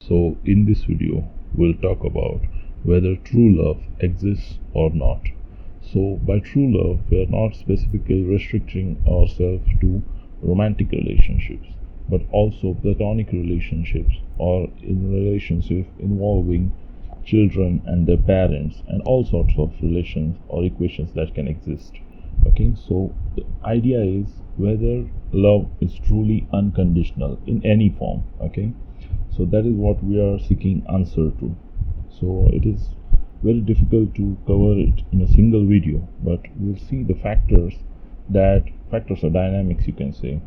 So in this video we'll talk about whether true love exists or not. So by true love we are not specifically restricting ourselves to romantic relationships, but also platonic relationships or in relationships involving children and their parents and all sorts of relations or equations that can exist. Okay, so the idea is whether love is truly unconditional in any form. Okay, so that is what we are seeking answer to. So it is very difficult to cover it in a single video, but we'll see the factors or dynamics, you can say,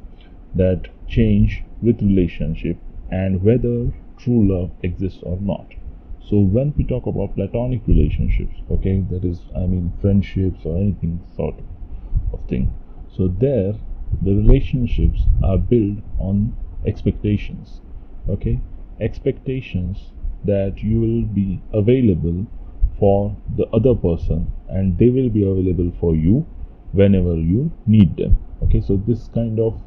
that change with relationship and whether true love exists or not. So when we talk about platonic relationships, okay, that is, I mean, friendships or anything sort of thing, so there the relationships are built on expectations. Okay, expectations that you will be available for the other person and they will be available for you whenever you need them. Okay, so this kind of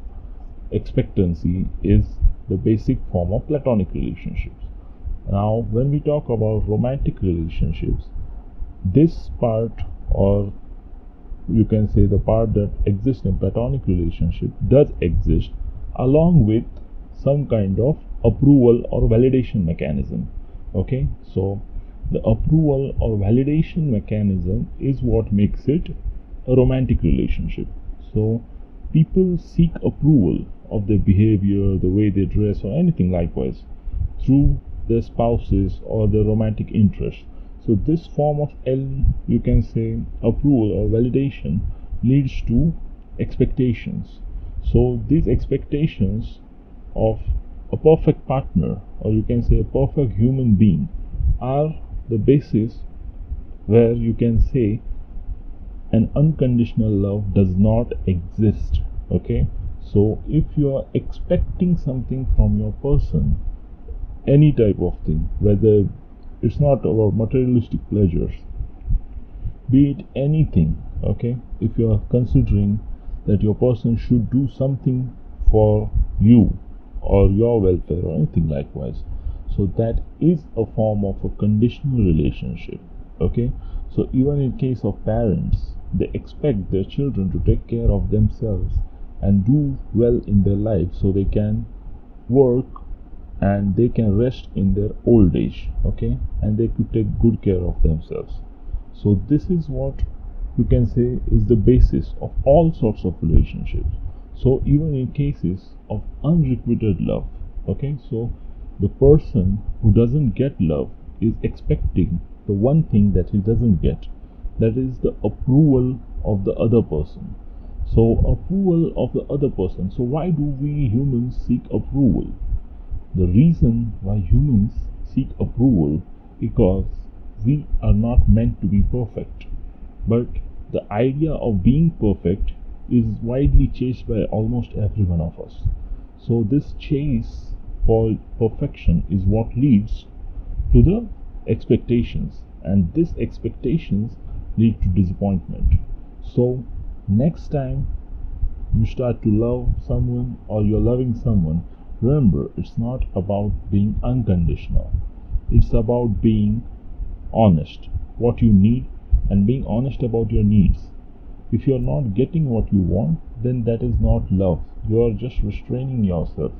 expectancy is the basic form of platonic relationships. Now when we talk about romantic relationships, this part, or you can say the part that exists in platonic relationship, does exist along with some kind of approval or validation mechanism. Okay, so the approval or validation mechanism is what makes it a romantic relationship. So people seek approval of their behavior, the way they dress, or anything likewise through their spouses or their romantic interests. So this form of you can say approval or validation leads to expectations. So these expectations of a perfect partner, or you can say a perfect human being, are the basis where you can say an unconditional love does not exist. Okay, so if you are expecting something from your person, any type of thing, whether it's not about materialistic pleasures, be it anything, okay, if you are considering that your person should do something for you or your welfare or anything likewise, so that is a form of a conditional relationship. Okay, so even in case of parents, they expect their children to take care of themselves and do well in their life so they can work and they can rest in their old age. Okay, and they could take good care of themselves. So this is what you can say is the basis of all sorts of relationships. So even in cases of unrequited love, okay, so the person who doesn't get love is expecting the one thing that he doesn't get, that is the approval of the other person. So approval of the other person. So why do we humans seek approval? The reason why humans seek approval because we are not meant to be perfect, but the idea of being perfect is widely chased by almost every one of us. So this chase for perfection is what leads to the expectations, and these expectations lead to disappointment. So next time you start to love someone or you're loving someone, remember, it's not about being unconditional. It's about being honest what you need and being honest about your needs. If you're not getting what you want, then that is not love. You are just restraining yourself,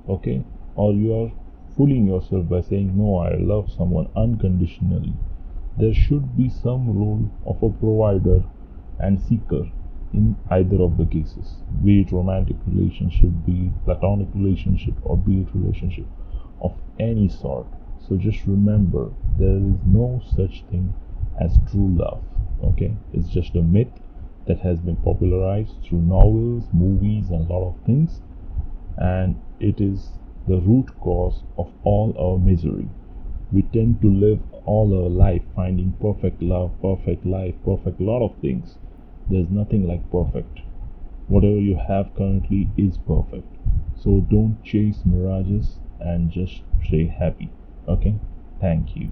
okay? Or you are fooling yourself by saying, no, I love someone unconditionally. There should be some role of a provider and seeker in either of the cases, be it romantic relationship, be it platonic relationship, or be it relationship of any sort. So just remember, there is no such thing as true love. Okay, it's just a myth that has been popularized through novels, movies, and a lot of things, and it is the root cause of all our misery. We tend to live all our life finding perfect love, perfect life, perfect lot of things. There's nothing like perfect. Whatever you have currently is perfect. So don't chase mirages and just stay happy. Okay, thank you.